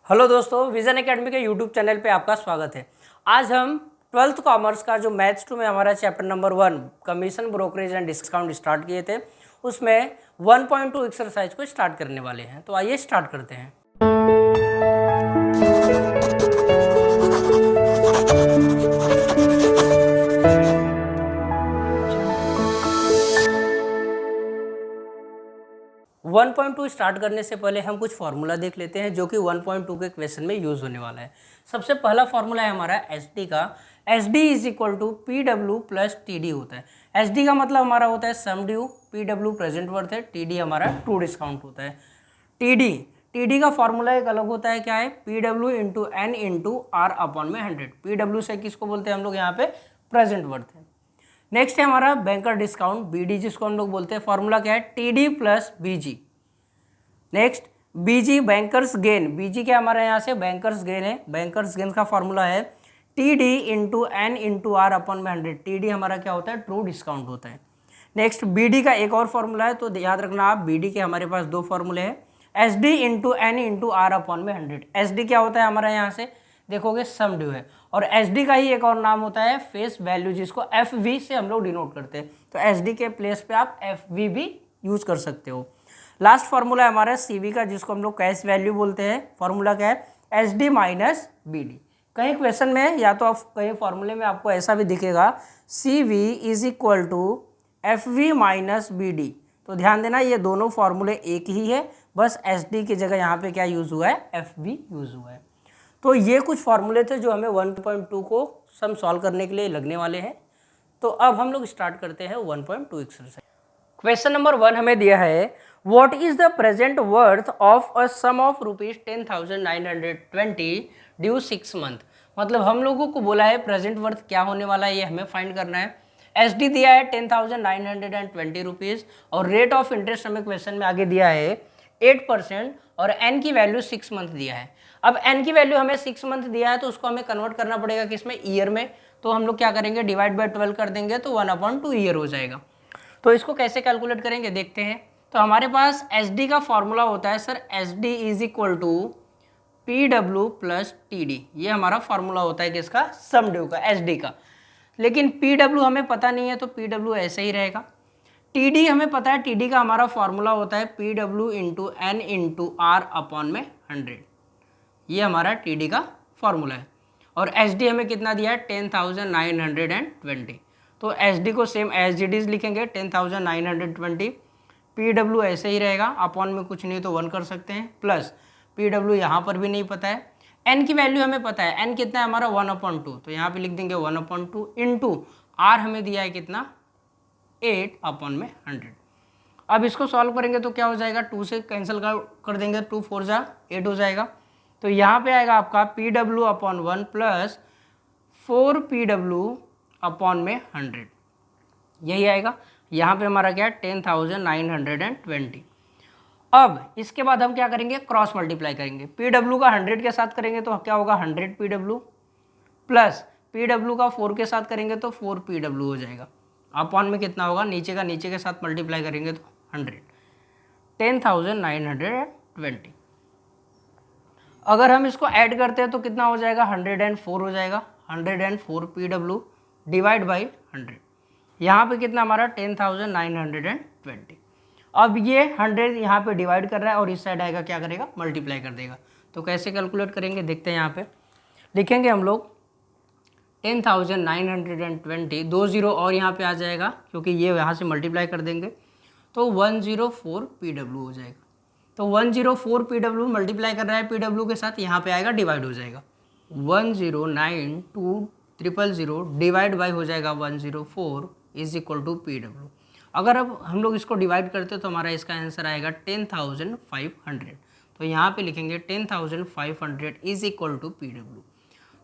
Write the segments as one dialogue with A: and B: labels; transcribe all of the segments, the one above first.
A: Hello दोस्तों, vision academy के YouTube channel पे आपका स्वागत है। आज हम 12th कॉमर्स का जो मैथ्स 2 में हमारा chapter number 1 commission brokerage and discount start किए थे, उसमें 1.2 एक्सरसाइज को स्टार्ट करने वाले हैं। तो आइए स्टार्ट करते हैं। वन 1.2 स्टार्ट करने से पहले हम कुछ फार्मूला देख लेते हैं जो कि 1.2 के क्वेश्चन में यूज होने वाला है। सबसे पहला फार्मूला है हमारा एसडी का। SD is equal to P W plus T D होता है। एसडी का मतलब हमारा होता है sum due, P W present worth है, टी डी हमारा ट्रू डिस्काउंट होता है। टी डी का फार्मूला एक अलग होता है, क्या है, P W into N into R upon में 100। पी डब्ल्यू से किसको बोलते हैं हम लोग यहाँ पे, प्रेजेंट वर्थ है। नेक्स्ट है हमारा बैंकर डिस्काउंट, बीडी, जिसको हम लोग बोलते हैं। फॉर्मूला क्या है, TD plus BG. Next BG bankers gain, BG क्या हमारे यहाँ से बैंकर्स गेन है। बैंकर्स गेन का फॉर्मूला है TD into N into R upon में 100। टीडी हमारा क्या होता है, ट्रू डिस्काउंट होता है। नेक्स्ट बीडी का एक और फॉर्मूला है, तो याद रखना आप, बीडी के हमारे पास दो फॉर्मूले हैं, S D into N into R upon में 100। एस डी क्या होता है हमारा यहाँ से देखोगे, सम ड्यू है। और एस डी का ही एक और नाम होता है फेस वैल्यू, जिसको एफ वी से हम लोग डिनोट करते हैं। तो एस डी के प्लेस पे आप एफ वी भी यूज कर सकते हो। लास्ट फार्मूला है हमारा सीवी का, जिसको हम लोग कैश वैल्यू बोलते हैं। फार्मूला क्या है, S D minus B D. कहीं क्वेश्चन में या तो आप कहीं फार्मूले में आपको ऐसा भी दिखेगा, C V is equal to F V minus B D. तो ध्यान देना, ये दोनों फार्मूले एक ही है, बस एस डी की जगह यहाँ पे क्या यूज हुआ है, एफ वी यूज हुआ है। तो ये कुछ फार्मूले थे जो हमें 1.2 को सम सॉल्व करने के लिए लगने वाले हैं। तो अब हम लोग स्टार्ट करते हैं 1.2 एक्सरसाइज। क्वेश्चन नंबर 1 हमें दिया है, what is the present worth of a sum of rupees 10,920 due 6 month. मतलब हम लोगों को बोला है प्रेजेंट वर्थ क्या होने वाला है, ये हमें फाइंड करना है। एस डी दिया है 10,920 रुपीज़ और रेट ऑफ इंटरेस्ट हमें क्वेश्चन में आगे दिया है 8% और एन की वैल्यू 6 मंथ दिया है। अब एन की वैल्यू हमें 6 मंथ दिया है, तो उसको हमें कन्वर्ट करना पड़ेगा किसमें, ईयर में। तो हम लोग क्या करेंगे, डिवाइड बाय 12 कर देंगे तो 1/2 ईयर हो जाएगा। तो इसको कैसे कैलकुलेट करेंगे देखते हैं। तो हमारे पास एस डी का फॉर्मूला होता है sir, S D is equal to P W plus T D. ये हमारा फॉर्मूला होता है किसका, सम ड्यू का, एस डी का। लेकिन पी डब्ल्यू हमें पता नहीं है, तो पी डब्ल्यू ऐसे ही रहेगा। टी डी हमें पता है, टी डी का हमारा फॉर्मूला होता है P W into N into R upon में 100। ये हमारा टी डी का फॉर्मूला है। और एस डी हमें कितना दिया है, 10,920। तो एस डी को सेम एज इट इज लिखेंगे 10,920। पी डब्ल्यू ऐसे ही रहेगा, अपॉन में कुछ नहीं तो 1 कर सकते हैं, प्लस पी डब्ल्यू यहाँ पर भी नहीं पता है। एन की वैल्यू हमें पता है, एन कितना है हमारा 1/2, तो यहाँ पे लिख देंगे 1/2 इंटू आर हमें दिया है कितना, 8 अपॉन में 100। अब इसको सॉल्व करेंगे तो क्या हो जाएगा, 2 से कैंसिल कर देंगे, 2 4 जा 8 हो जाएगा। तो यहाँ पे आएगा आपका P W upon 1 plus 4 P W upon में 100, यही आएगा। यहाँ पे हमारा क्या है 10,920। अब इसके बाद हम क्या करेंगे, क्रॉस मल्टीप्लाई करेंगे। पी डब्ल्यू का 100 के साथ करेंगे तो क्या होगा, 100 P W plus P W का 4 के साथ करेंगे तो 4 पी डब्ल्यू हो जाएगा। अपॉन में कितना होगा, नीचे का नीचे के साथ मल्टीप्लाई करेंगे तो 100, 10,920। अगर हम इसको ऐड करते हैं तो कितना हो जाएगा, 104 हो जाएगा। 104 पी डब्ल्यू डिवाइड बाई 100, यहाँ पे कितना हमारा 10,920। अब ये 100 यहाँ पे डिवाइड कर रहा है और इस साइड आएगा क्या करेगा, मल्टीप्लाई कर देगा। तो कैसे कैलकुलेट करेंगे देखते हैं। यहाँ पे लिखेंगे हम लोग 10,920, 2 0 और यहाँ पे आ जाएगा क्योंकि ये यहाँ से मल्टीप्लाई कर देंगे, तो 104 पी डब्ल्यू हो जाएगा। तो 104 पी डब्ल्यू मल्टीप्लाई कर रहा है पी डब्ल्यू के साथ, यहाँ पे आएगा डिवाइड हो जाएगा, 109,200 डिवाइड बाई हो जाएगा 104 is equal to P W. अगर अब हम लोग इसको डिवाइड करते तो हमारा इसका आंसर आएगा 10,500। तो यहाँ पे लिखेंगे 10,500 is equal to P W.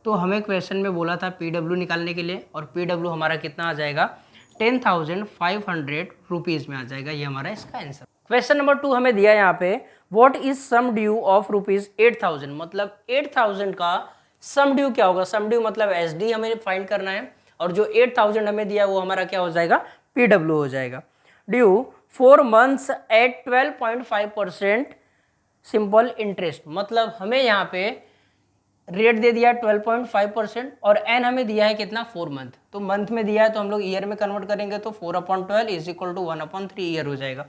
A: तो हमें क्वेश्चन में बोला था पी डब्ल्यू निकालने के लिए, और पी डब्ल्यू हमारा कितना आ जाएगा, 10,500 रुपीज़ में आ जाएगा। ये हमारा इसका आंसर। क्वेश्चन नंबर 2 हमें दिया यहाँ पे, what is sum due of rupees 8,000। मतलब 8,000 का सम ड्यू क्या होगा, सम ड्यू मतलब एस डी हमें फाइंड करना है, और जो 8,000 हमें दिया वो हमारा क्या हो जाएगा, पी डब्ल्यू हो जाएगा। Due 4 months at 12.5% simple interest, मतलब हमें यहाँ पे रेट दे दिया 12.5% और एन हमें दिया है कितना 4 मंथ, तो मंथ में दिया है तो हम लोग ईयर में कन्वर्ट करेंगे तो 4/12 इज इक्वल टू 1/3 ईयर हो जाएगा।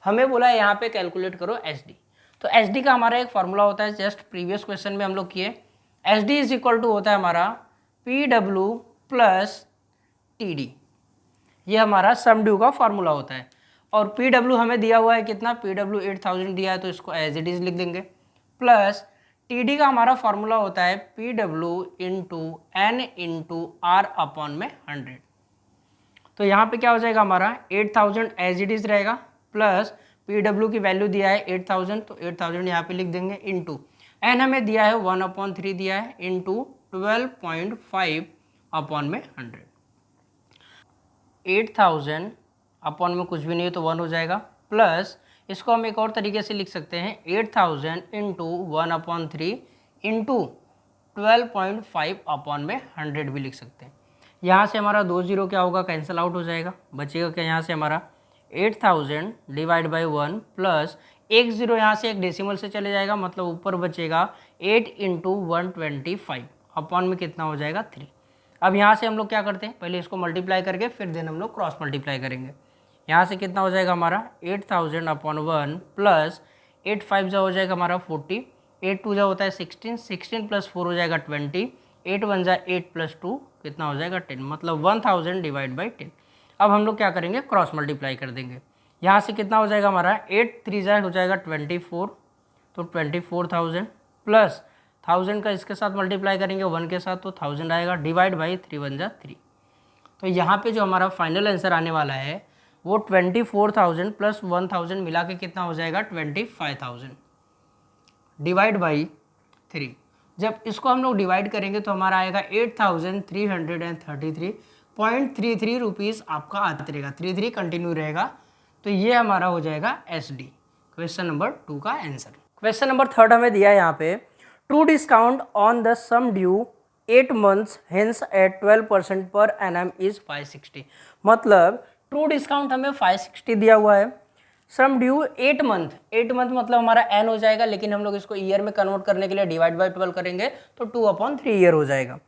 A: हमें बोला है यहाँ पे कैलकुलेट करो एस डी, तो एस डी का हमारा एक फॉर्मूला होता है, जस्ट प्रीवियस क्वेश्चन में हम लोग किए। S D is equal to होता है हमारा P W plus T D, ये हमारा सम ड्यू का फॉर्मूला होता है। और पी डब्ल्यू हमें दिया हुआ है कितना, पी डब्ल्यू 8000 दिया है तो इसको एज इट इज लिख देंगे, प्लस टी डी का हमारा फॉर्मूला होता है P W into N into R upon में 100। तो यहाँ पे क्या हो जाएगा हमारा 8000 एज इट इज रहेगा, प्लस पी डब्ल्यू की वैल्यू दिया है 8000 तो 8000 यहाँ पे लिख देंगे, इंटू एन हमें दिया है 1/3 दिया है, इंटू 12.5 अपॉन में 100। 8000 अपॉन में कुछ भी नहीं है तो 1 हो जाएगा, प्लस इसको हम एक और तरीके से लिख सकते हैं 8000 इंटू 1/3 इंटू 12.5 अपॉन में 100 भी लिख सकते हैं। यहाँ से हमारा 2 0 क्या होगा, कैंसिल आउट हो जाएगा, बचेगा क्या यहाँ से हमारा 8000 डिवाइड बाई 1 प्लस 1 0 यहाँ से एक डेसिमल से चले जाएगा, मतलब ऊपर बचेगा 8 इंटू 125 अपॉन में कितना हो जाएगा 3। अब यहाँ से हम लोग क्या करते हैं, पहले इसको मल्टीप्लाई करके फिर देन हम लोग क्रॉस मल्टीप्लाई करेंगे। यहाँ से कितना हो जाएगा हमारा 8000 अपॉन 1 प्लस 8 5 जा हो जाएगा हमारा 40, 8 2 जा होता है 16, 16 प्लस 4 हो जाएगा 20, 8 1 जा 8 प्लस 2 कितना हो जाएगा 10, मतलब 1000 डिवाइड बाई 10। अब हम लोग क्या करेंगे, क्रॉस मल्टीप्लाई कर देंगे। यहाँ से कितना हो जाएगा हमारा 8 3 जा हो जाएगा 24, तो 24,000 प्लस 1000 का इसके साथ मल्टीप्लाई करेंगे 1 के साथ तो 1000 आएगा, डिवाइड बाई 3 1 जा 3। तो यहाँ पे जो हमारा फाइनल आंसर आने वाला है वो 24,000 प्लस 1000 मिला के कितना हो जाएगा 25,000 डिवाइड बाई 3। जब इसको हम लोग डिवाइड करेंगे तो हमारा आएगा 8,333.33 रुपीज़ आपका आता रहेगा, 33 कंटिन्यू रहेगा। तो ये हमारा हो जाएगा एस डी, क्वेश्चन नंबर 2 का आंसर। क्वेश्चन नंबर 3 हमें दिया है यहाँ पे, true discount on the sum due 8 months hence at 12% per annum is 560, मतलब ट्रू डिस्काउंट हमें 560 दिया हुआ है, सम ड्यू 8 मंथ, 8 मंथ मतलब हमारा एन हो जाएगा, लेकिन हम लोग इसको ईयर में कन्वर्ट करने के लिए डिवाइड बाई 12 करेंगे तो 2/3 ईयर हो जाएगा।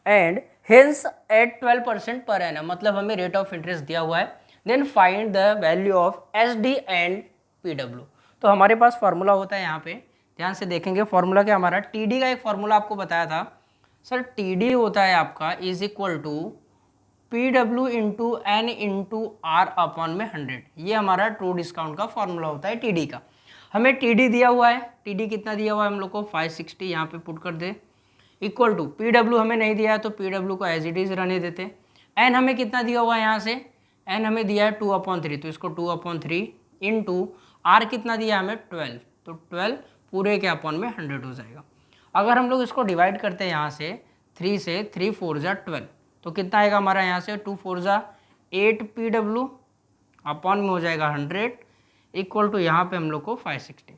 A: And hence at 12% per annum, मतलब हमें रेट ऑफ इंटरेस्ट दिया हुआ है। Then find the value of S D and P W. तो हमारे पास फॉर्मूला होता है, यहाँ पे ध्यान से देखेंगे फॉर्मूला क्या हमारा, टी डी का एक फॉर्मूला आपको बताया था सर, टी डी होता है आपका is equal to P W into N into R upon में 100, ये हमारा ट्रू डिस्काउंट का फॉर्मूला होता है टी डी का। हमें टी डी दिया हुआ है, टी डी कितना दिया हुआ है हम लोग को 560, यहाँ पे पुट कर दे, इक्वल टू पी डब्ल्यू हमें नहीं दिया है तो पी डब्ल्यू को एज इट इज रहने देते। एन हमें कितना दिया हुआ है, यहाँ से एन हमें दिया है 2/3 तो इसको 2/3 इंटू आर कितना दिया हमें 12, तो 12 पूरे के अपॉन में 100 हो जाएगा। अगर हम लोग इसको डिवाइड करते हैं यहाँ से 3 से, 3 4 जा 12 तो कितना आएगा हमारा यहाँ से 2 4 जा 8 पी डब्ल्यू अपॉन में हो जाएगा 100 इक्वल टू यहाँ पे हम लोग को 560।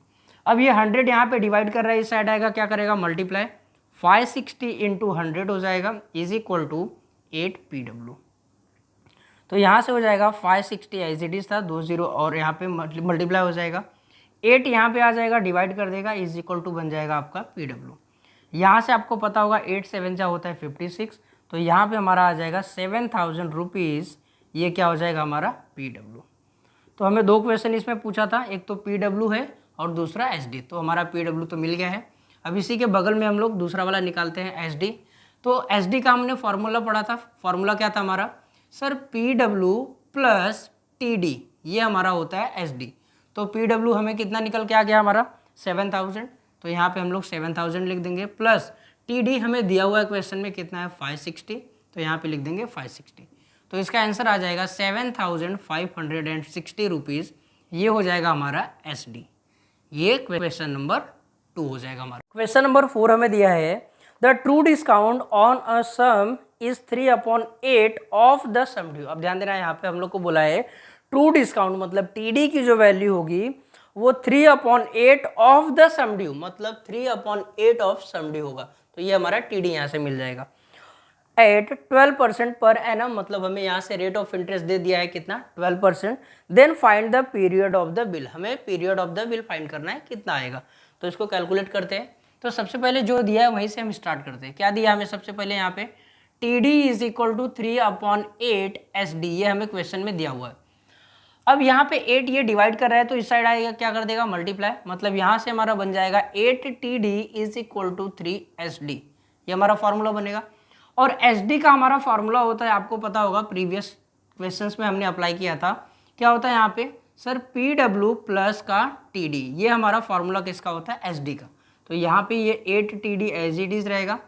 A: अब ये 100 यहाँ पे डिवाइड कर रहा है, इस साइड आएगा क्या करेगा मल्टीप्लाई, 560 इंटू 100 हो जाएगा is equal to 8 P W. तो यहाँ से हो जाएगा 560 एज इट इज था 2 0 और यहाँ पे मल्टीप्लाई हो जाएगा, 8 यहाँ पे आ जाएगा डिवाइड कर देगा इज इक्वल टू बन जाएगा आपका पी डब्ल्यू। यहाँ से आपको पता होगा 8 7 जा होता है 56, तो यहाँ पे हमारा आ जाएगा 7,000 रुपीज़, ये क्या हो जाएगा हमारा पी डब्ल्यू। तो हमें 2 क्वेश्चन इसमें पूछा था, एक तो पी डब्ल्यू है और दूसरा एस डी, तो हमारा पी डब्ल्यू तो मिल गया है। अब इसी के बगल में हम लोग दूसरा वाला निकालते हैं एस डी। तो एस डी का हमने फॉर्मूला पढ़ा था, फॉर्मूला क्या था हमारा sir, P W plus T D, ये हमारा होता है एस डी। तो पी डब्ल्यू हमें कितना निकल के आ गया हमारा 7,000, तो यहाँ पे हम लोग 7,000 लिख देंगे, प्लस टी डी हमें दिया हुआ है क्वेश्चन में कितना है 560, तो यहाँ पे लिख देंगे 560। तो इसका आंसर आ जाएगा 7,560 रुपीज़, ये हो जाएगा हमारा एस डी। ये क्वेश्चन नंबर 2 हो जाएगा हमारा। क्वेश्चन नंबर 4 हमें दिया है, the true discount on a sum is 3/8 of the sum due. अब ध्यान देना, यहाँ पे हम लोग को बोला है ट्रू डिस्काउंट मतलब टी डी की जो वैल्यू होगी वो 3/8 ऑफ द सम ड्यू, मतलब 3/8 ऑफ सम ड्यू होगा, तो ये हमारा टी डी यहाँ से मिल जाएगा। एट 12% पर एनम, मतलब हमें यहाँ से रेट ऑफ इंटरेस्ट दे दिया है कितना 12%। Then find the period of the bill, हमें period of the bill find करना है कितना आएगा। तो इसको कैलकुलेट करते हैं। तो सबसे पहले जो दिया है वहीं से हम स्टार्ट करते हैं। क्या दिया हमें सबसे पहले यहाँ पे TD is equal to 3/8 SD, ये हमें क्वेश्चन में दिया हुआ है। अब यहाँ पे 8 ये डिवाइड कर रहा है तो इस साइड आएगा, क्या कर देगा मल्टीप्लाई, मतलब यहाँ से हमारा बन जाएगा 8TD is equal to 3SD, ये हमारा फॉर्मूला बनेगा। और SD का हमारा फॉर्मूला होता है, आपको पता होगा प्रीवियस क्वेश्चंस में हमने अप्लाई किया था, क्या होता है यहाँ पे सर PW प्लस का TD, ये हमारा फॉर्मूला किसका होता है SD का। तो यहाँ पे ये 8TD एज इट इज रहेगा,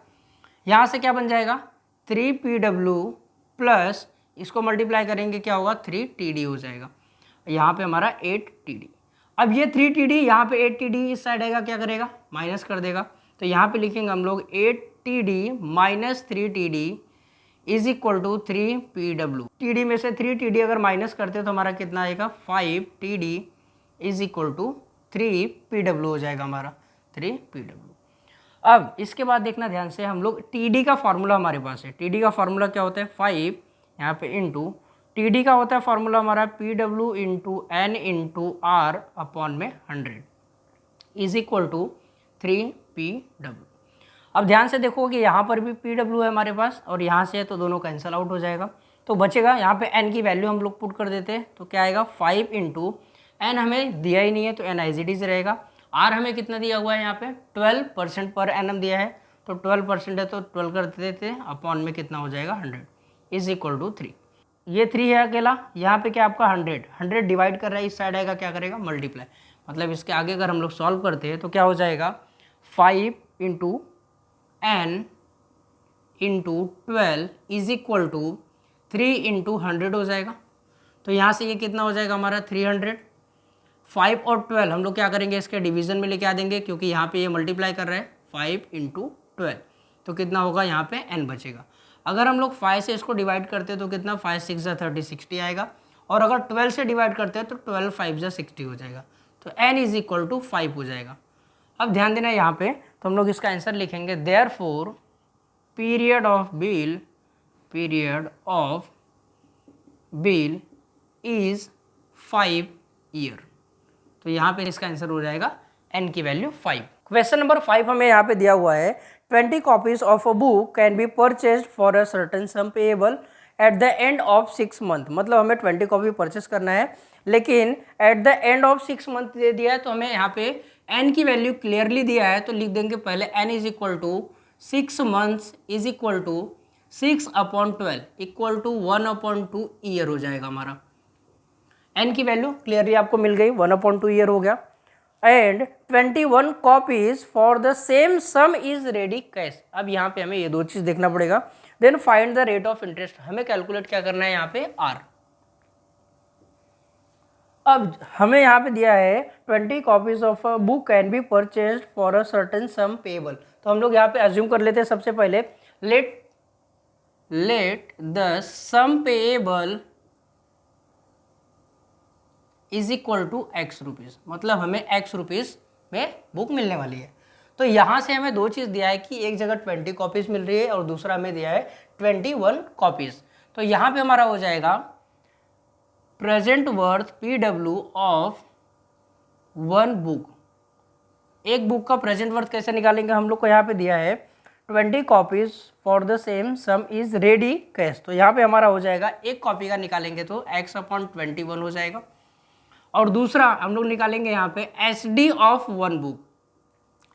A: यहाँ से क्या बन जाएगा 3PW प्लस इसको मल्टीप्लाई करेंगे क्या होगा 3TD हो जाएगा, यहाँ पे हमारा 8TD। अब ये 3TD यहाँ पे 8TD इस साइड आएगा, क्या करेगा माइनस कर देगा, तो यहाँ पे लिखेंगे हम लोग 8TD minus 3TD is equal to 3PW। TD में से 3TD अगर माइनस करते तो हमारा कितना आएगा 5TD is equal to 3PW हो जाएगा हमारा 3PW। अब इसके बाद देखना ध्यान से, हम लोग TD का फॉर्मूला हमारे पास है, TD का फॉर्मूला क्या होता है 5 यहाँ पे इंटू TD का होता है फॉर्मूला हमारा PW into N into R upon में 100 इज इक्वल टू 3PW। अब ध्यान से देखो कि यहाँ पर भी PW है हमारे पास और यहाँ से है तो दोनों कैंसिल आउट हो जाएगा, तो बचेगा यहाँ पे N की वैल्यू हम लोग पुट कर देते हैं, तो क्या आएगा 5 इंटू N हमें दिया ही नहीं है तो N एज इट इज रहेगा। R हमें कितना दिया हुआ है यहाँ पे 12% पर एनम दिया है, तो 12% है तो 12 कर देते हैं, अपॉन में कितना हो जाएगा 100 इज इक्वल टू 3। ये 3 है अकेला, यहाँ पे क्या आपका 100 डिवाइड कर रहा है, इस साइड आएगा क्या करेगा मल्टीप्लाई, मतलब इसके आगे अगर हम लोग सॉल्व करते हैं तो क्या हो जाएगा 5 into N into 12 is equal to 3 into 100 हो जाएगा। तो यहाँ से ये कितना हो जाएगा हमारा 300। 5 और 12 हम लोग क्या करेंगे इसके डिवीजन में लेके आ देंगे, क्योंकि यहाँ पे ये मल्टीप्लाई कर रहा है 5 इंटू 12, तो कितना होगा यहाँ पे N बचेगा। अगर हम लोग 5 से इसको डिवाइड करते हैं तो कितना 5 6 30 60 आएगा, और अगर 12 से डिवाइड करते हैं तो 12 5 60 हो जाएगा, तो N इज इक्वल टू 5 हो जाएगा। अब ध्यान देना यहाँ पे, तो हम लोग इसका आंसर लिखेंगे therefore period of bill is 5 year, तो यहाँ पे इसका आंसर हो जाएगा N की वैल्यू 5। क्वेश्चन नंबर 5 हमें यहाँ पे दिया हुआ है 20 copies of a book can be purchased for a certain sum payable at the end of 6 month, मतलब हमें 20 कॉपी परचेस करना है, लेकिन at the end of 6 month दे दिया है, तो हमें यहाँ पे N की वैल्यू क्लियरली दिया है, तो लिख देंगे पहले N is equal to 6 months is equal to 6/12 equal to 1/2 year हो जाएगा हमारा। N की वैल्यू क्लियरली आपको मिल गई, 1/2 ईयर हो गया। And 21 copies for the same sum is ready cash. अब यहाँ पे हमें ये दो चीज देखना पड़ेगा। Then find the rate of interest, हमें कैलकुलेट क्या करना है यहाँ पे R। अब हमें यहाँ पे दिया है 20 copies of a book can be purchased for a certain sum payable, तो हम लोग यहाँ पे अज्यूम कर लेते हैं सबसे पहले let the sum payable is equal to X rupees, मतलब हमें X रुपीज़ में बुक मिलने वाली है। तो यहाँ से हमें दो चीज़ दिया है कि एक जगह 20 कॉपीज़ मिल रही है और दूसरा हमें दिया है 21 कॉपीज़। तो यहाँ पे हमारा हो जाएगा present worth PW of 1 book. एक बुक का प्रेजेंट वर्थ कैसे निकालेंगे, हम लोग को यहाँ पे दिया है 20 copies for the same sum is ready cash, तो यहाँ पे हमारा हो जाएगा एक कॉपी का निकालेंगे तो X/21 हो जाएगा, और दूसरा हम लोग निकालेंगे यहाँ पे SD of 1 book,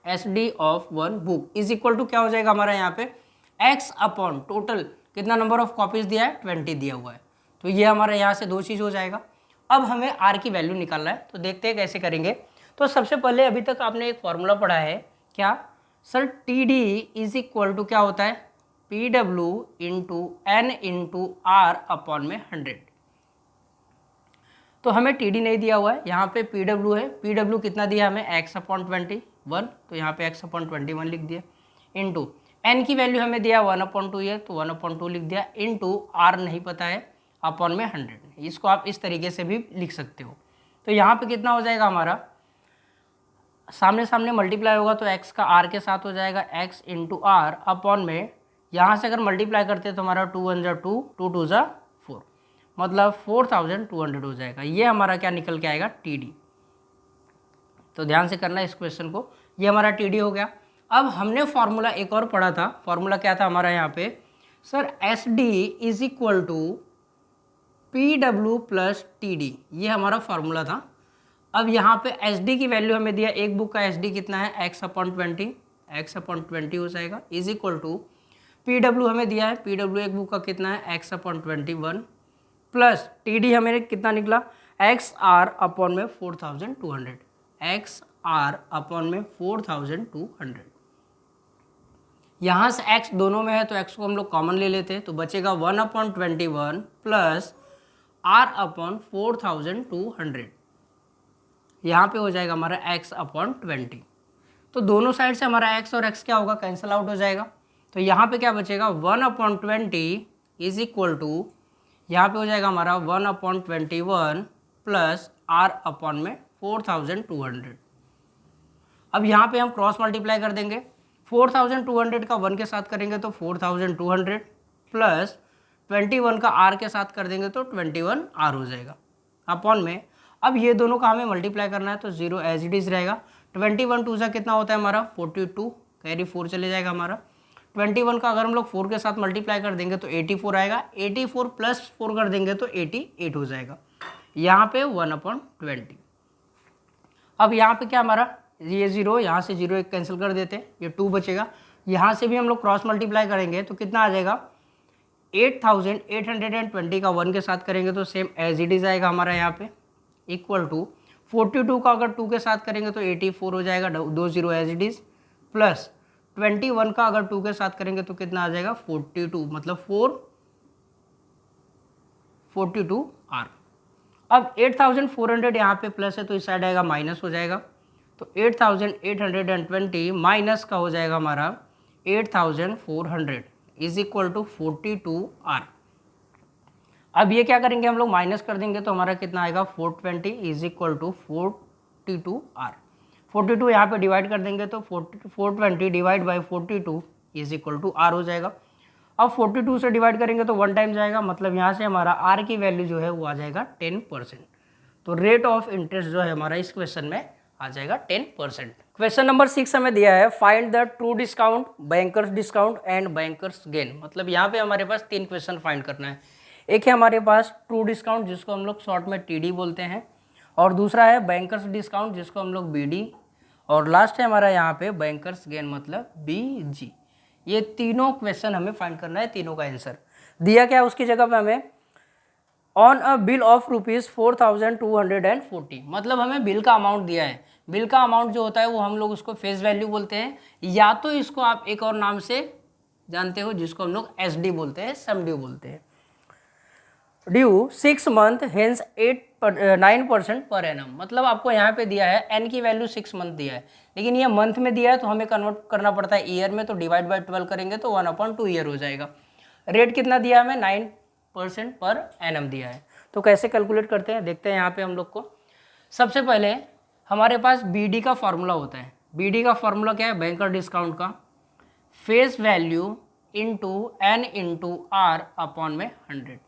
A: SD of 1 book is equal to क्या हो जाएगा हमारा यहाँ पे X अपॉन टोटल कितना नंबर ऑफ कॉपीज दिया है 20 दिया हुआ है, तो ये हमारा यहाँ से दो चीज़ हो जाएगा। अब हमें R की वैल्यू निकालना है, तो देखते हैं कैसे करेंगे। तो सबसे पहले अभी तक आपने एक फॉर्मूला पढ़ा है, क्या sir TD is equal to क्या होता है PW into N into R upon में 100। तो हमें TD नहीं दिया हुआ है, यहाँ पे PW है, PW कितना दिया हमें X/21, तो यहाँ पे X/21 लिख दिया, इंटू N की वैल्यू हमें दिया 1/2 है, तो 1/2 लिख दिया, इंटू R नहीं पता है अपॉन में 100। इसको आप इस तरीके से भी लिख सकते हो। तो यहाँ पे कितना हो जाएगा हमारा, सामने सामने मल्टीप्लाई होगा तो X का R के साथ हो जाएगा X इंटू R अपॉन में, यहाँ से अगर मल्टीप्लाई करते हैं तो हमारा 2 1 जा 2, 2 2 जा 4, मतलब 4200 हो जाएगा। ये हमारा क्या निकल के आएगा TD। तो ध्यान से करना इस क्वेश्चन को, ये हमारा टी डी हो गया। अब हमने फॉर्मूला एक और पढ़ा था, फॉर्मूला क्या था हमारा यहाँ पे sir, S D is equal to P W plus T D, ये हमारा फॉर्मूला था। अब यहाँ पे एस डी की वैल्यू हमें दिया, एक बुक का एस डी कितना है x/20, x/20 हो जाएगा, is equal to P W हमें दिया है, पी डब्ल्यू एक बुक का कितना है x/21 प्लस टी डी हमें कितना निकला XR/4200, XR/4200। यहाँ से x दोनों में है तो x को हम लोग कॉमन ले लेते हैं, तो बचेगा 1/21 प्लस R/4200। यहाँ पे हो जाएगा हमारा x/20। तो दोनों साइड से हमारा x और x क्या होगा, कैंसिल आउट हो जाएगा। तो यहाँ पे क्या बचेगा 1/20 इज इक्वल टू, यहाँ पे हो जाएगा हमारा 1/21 प्लस R/4200। अब यहाँ पे हम क्रॉस मल्टीप्लाई कर देंगे, 4200 का 1 के साथ करेंगे तो 4200 प्लस 21 का R के साथ कर देंगे तो 21R हो जाएगा अपॉन में। अब ये दोनों का हमें मल्टीप्लाई करना है तो 0 एज इट इज़ रहेगा। 21 2 सा कितना होता है हमारा 42, कैरी 4 चले जाएगा हमारा। 21 का अगर हम लोग 4 के साथ मल्टीप्लाई कर देंगे तो 84 आएगा, 84 प्लस 4 कर देंगे तो 88 हो जाएगा। यहाँ पे 1/20। अब यहाँ पे क्या हमारा ये 0, यहाँ से 0 एक कैंसिल कर देते हैं, ये 2 बचेगा। यहाँ से भी हम लोग क्रॉस मल्टीप्लाई करेंगे तो कितना आ जाएगा 8820 का 1 के साथ करेंगे तो सेम एज इट इज आएगा हमारा यहाँ पे, इक्वल टू 42 का अगर 2 के साथ करेंगे तो 84 हो जाएगा, 2 0 एज इट इज, प्लस 21 का अगर 2 के साथ करेंगे तो कितना आ जाएगा 42, मतलब 442 R। अब 8400 यहाँ पे प्लस है तो इस साइड आएगा माइनस हो जाएगा, तो 8820 माइनस का हो जाएगा हमारा 8400 इज इक्वल टू 42 R। अब ये क्या करेंगे हम लोग माइनस कर देंगे तो हमारा कितना आएगा 420 इज इक्वल टू 42 R। 42 यहाँ पे डिवाइड कर देंगे तो 420 divide by 42 is equal to R हो जाएगा। अब 42 से डिवाइड करेंगे तो 1 टाइम जाएगा, मतलब यहाँ से हमारा R की वैल्यू जो है वो आ जाएगा 10%। तो रेट ऑफ इंटरेस्ट जो है हमारा इस क्वेश्चन में आ जाएगा 10%। क्वेश्चन नंबर 6 हमें दिया है find the true discount, bankers discount and bankers gain. मतलब यहाँ पे हमारे पास 3 क्वेश्चन फाइंड करना है। एक है हमारे पास ट्रू डिस्काउंट जिसको हम लोग शॉर्ट में टीडी बोलते हैं, और दूसरा है बैंकर्स डिस्काउंट जिसको हम लोग बीडी, और लास्ट है हमारा यहाँ पे बैंकर्स गेन मतलब बीजी। ये तीनों क्वेश्चन हमें फाइंड करना है, तीनों का आंसर दिया क्या है उसकी जगह पे हमें ऑन अ बिल ऑफ ₹4240, मतलब हमें बिल का अमाउंट दिया है। बिल का अमाउंट जो होता है वो हम लोग उसको फेस वैल्यू बोलते हैं, या तो इसको आप एक और नाम से जानते हो जिसको हम लोग एसडी बोलते हैं, सम ड्यू बोलते हैं। Due 6 month hence 9% per annum, मतलब आपको यहाँ पे दिया है एन की वैल्यू 6 मंथ दिया है, लेकिन ये मंथ में दिया है तो हमें कन्वर्ट करना पड़ता है ईयर में, तो डिवाइड बाई 12 करेंगे तो 1/2 ईयर हो जाएगा। रेट कितना दिया हमें 9% पर एनम दिया है। तो कैसे कैलकुलेट करते हैं देखते हैं यहाँ पे हम लोग को। सबसे पहले हमारे पास बीडी का फॉर्मूला होता है। बीडी का फॉर्मूला क्या है, बैंकर डिस्काउंट का face value into N into R upon में 100।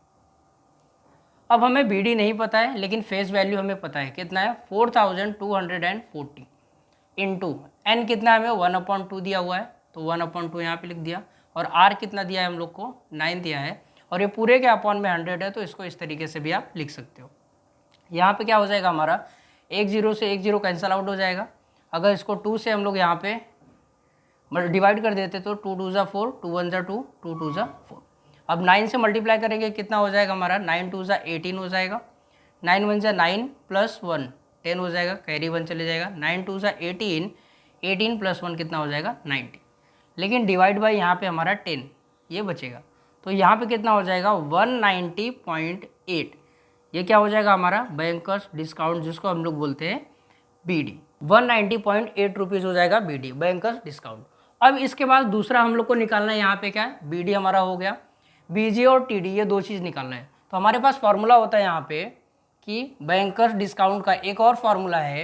A: अब हमें बीडी नहीं पता है लेकिन फेस वैल्यू हमें पता है, कितना है 4240 इंटू एन कितना हमें 1/2 दिया हुआ है तो 1/2 यहाँ पे लिख दिया, और आर कितना दिया है हम लोग को 9 दिया है, और ये पूरे के अपॉन में 100 है तो इसको इस तरीके से भी आप लिख सकते हो। यहाँ पे क्या हो जाएगा हमारा 1 0 से 1 0 कैंसल आउट हो जाएगा। अगर इसको 2 से हम लोग यहाँ पे डिवाइड कर देते तो 2 2 ज़ा 4, 2 1 ज़ा 2, 2 2 ज़ा 4। अब 9 से मल्टीप्लाई करेंगे कितना हो जाएगा हमारा 9 2 ज़ा 18 हो जाएगा, 9 1 ज़ा 9 प्लस 1 10 हो जाएगा, कैरी 1 चले जाएगा, 9 2 ज़ा 18, 18 प्लस 1 कितना हो जाएगा 90, लेकिन डिवाइड बाई यहाँ पे हमारा 10 ये बचेगा, तो यहाँ पे कितना हो जाएगा 190.8। ये क्या हो जाएगा हमारा बैंकर्स डिस्काउंट जिसको हम लोग बोलते हैं बीडी, 190.8 रुपीज़ हो जाएगा बीडी बैंकर्स डिस्काउंट। अब इसके बाद दूसरा हम लोग को निकालना है यहाँ पे क्या है, बीडी हमारा हो गया, बीजी और टीडी ये 2 चीज़ निकालना है। तो हमारे पास फॉर्मूला होता है यहाँ पे कि बैंकर्स डिस्काउंट का एक और फॉर्मूला है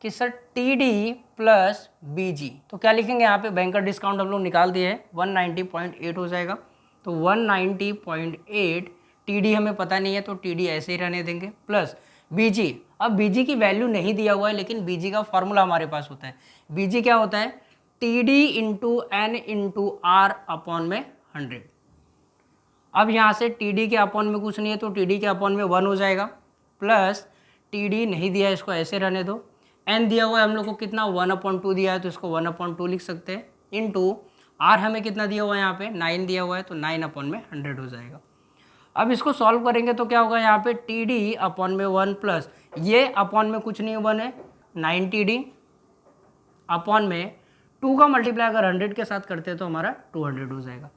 A: कि सर टीडी प्लस बीजी। तो क्या लिखेंगे यहाँ पे, बैंकर डिस्काउंट हम लोग निकाल दिए हैं 190.8 हो जाएगा, तो 190.8 टीडी हमें पता नहीं है तो टीडी ऐसे ही रहने देंगे, प्लस बीजी, अब बीजी की वैल्यू नहीं दिया हुआ है, लेकिन बीजी का फॉर्मूला हमारे पास होता है। बीजी क्या होता है? T D into N into R upon में 100। अब यहाँ से टी डी के अपॉन में कुछ नहीं है, तो टी डी के अपॉन में 1 हो जाएगा, प्लस टी डी नहीं दिया है, इसको ऐसे रहने दो। एन दिया हुआ है हम लोग को कितना? 1/2 दिया है, तो इसको 1/2 लिख सकते हैं, इंटू आर हमें कितना दिया हुआ है? यहाँ पे 9 दिया हुआ है, तो 9/100 हो जाएगा। अब इसको सॉल्व करेंगे तो क्या होगा? यहाँ पे टी डी अपॉन में 1 प्लस ये अपॉन में कुछ नहीं 1 है, 9 टी डी अपॉन में 2 का मल्टीप्लाई अगर 100 के साथ करते हैं तो हमारा 200 हो जाएगा।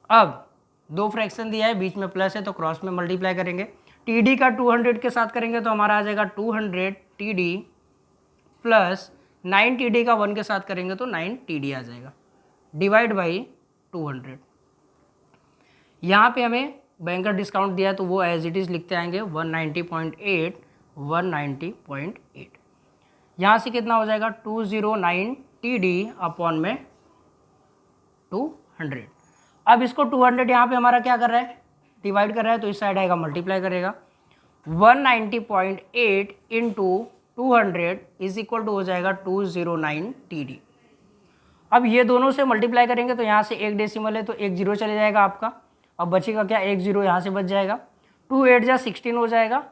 A: अब दो फ्रैक्शन दिया है, बीच में प्लस है, तो क्रॉस में मल्टीप्लाई करेंगे। टी डी का 200 के साथ करेंगे तो हमारा आ जाएगा 200 T D plus 9 T D का 1 के साथ करेंगे तो 9 टी डी आ जाएगा, डिवाइड बाई 200। यहाँ पे हमें बैंकर डिस्काउंट दिया है तो वो एज इट इज़ लिखते आएंगे 190.8 190.8। यहाँ से कितना हो जाएगा? 209 टी डी अपॉन में 200। अब इसको 200 यहाँ पे हमारा क्या कर रहा है? डिवाइड कर रहा है, तो इस साइड आएगा मल्टीप्लाई करेगा। 190.8 इंटू 200 इज इक्वल टू हो जाएगा 209 टी डी। अब ये दोनों से मल्टीप्लाई करेंगे तो यहाँ से एक डेसिमल है तो एक जीरो चले जाएगा आपका। अब बचेगा क्या? एक जीरो यहाँ से बच जाएगा। 2 8 जा 16 हो जाएगा,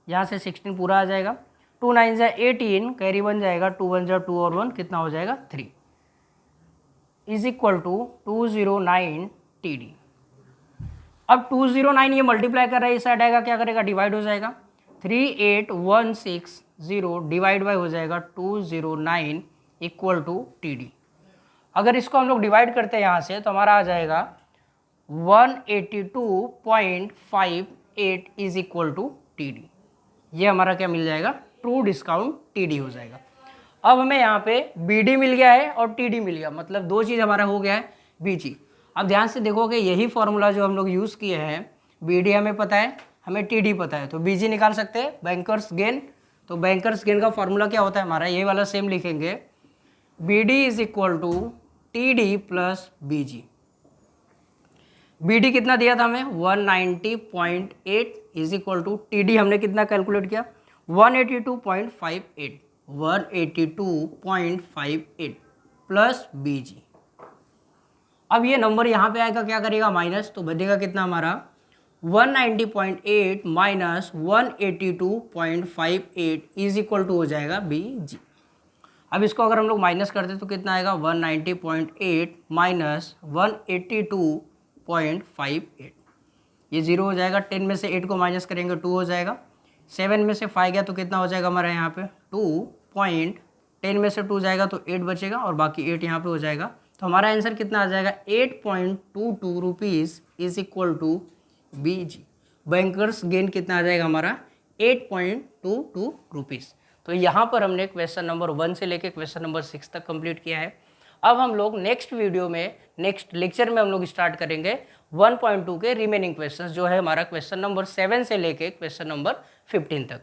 A: यहाँ से 16 पूरा आ जाएगा। 2 9 जा 18, कैरी बन जाएगा, 2 1 जा 2 और 1 कितना हो जाएगा? 3 is equal to 209 T D. अब 209 ये मल्टीप्लाई कर रहा है, इस साइड आएगा क्या करेगा? डिवाइड हो जाएगा। 38160 डिवाइड बाई हो जाएगा 209 इक्वल टू टी डी। अगर इसको हम लोग डिवाइड करते हैं यहाँ से तो हमारा आ जाएगा 182.58 is equal to T D. ये हमारा क्या मिल जाएगा? ट्रू डिस्काउंट टी डी हो जाएगा। अब हमें यहाँ पे बी डी मिल गया है और टी डी मिल गया, मतलब दो चीज़ हमारा हो गया है बीजी। अब ध्यान से देखोगे यही फॉर्मूला जो हम लोग यूज़ किए हैं, बी डी हमें पता है, हमें टी डी पता है, तो बीजी निकाल सकते हैं, बैंकर्स गेन। तो बैंकर्स गेन का फॉर्मूला क्या होता है हमारा? ये वाला सेम लिखेंगे, B D is equal to T D plus B G. B D कितना दिया था हमें? 190.8 is equal to T D हमने कितना कैलकुलेट किया? 182.58 182.58 प्लस बी जी। अब ये नंबर यहाँ पे आएगा, क्या करेगा? माइनस, तो बनेगा कितना हमारा? 190.8 माइनस 182.58 इज इक्वल टू हो जाएगा बी जी। अब इसको अगर हम लोग माइनस करते तो कितना आएगा? 190.8 माइनस 182.58, ये जीरो हो जाएगा। 10 में से 8 को माइनस करेंगे 2 हो जाएगा। 7 में से 5 गया तो कितना हो जाएगा हमारा यहाँ पे? 2.10 में से 2 जाएगा तो 8 बचेगा और बाकी 8 यहाँ पे हो जाएगा। तो हमारा आंसर कितना आ जाएगा? 8.22 rupees is equal to B G. Bankers gain कितना आ जाएगा हमारा? 8.22 रुपीज़। तो यहाँ पर हमने क्वेश्चन नंबर 1 से लेके क्वेश्चन नंबर 6 तक कंप्लीट किया है। अब हम लोग नेक्स्ट वीडियो में, नेक्स्ट लेक्चर में हम लोग स्टार्ट करेंगे 1.2 के रिमेनिंग क्वेश्चंस, जो है हमारा क्वेश्चन नंबर 7 से लेके क्वेश्चन नंबर 15 तक।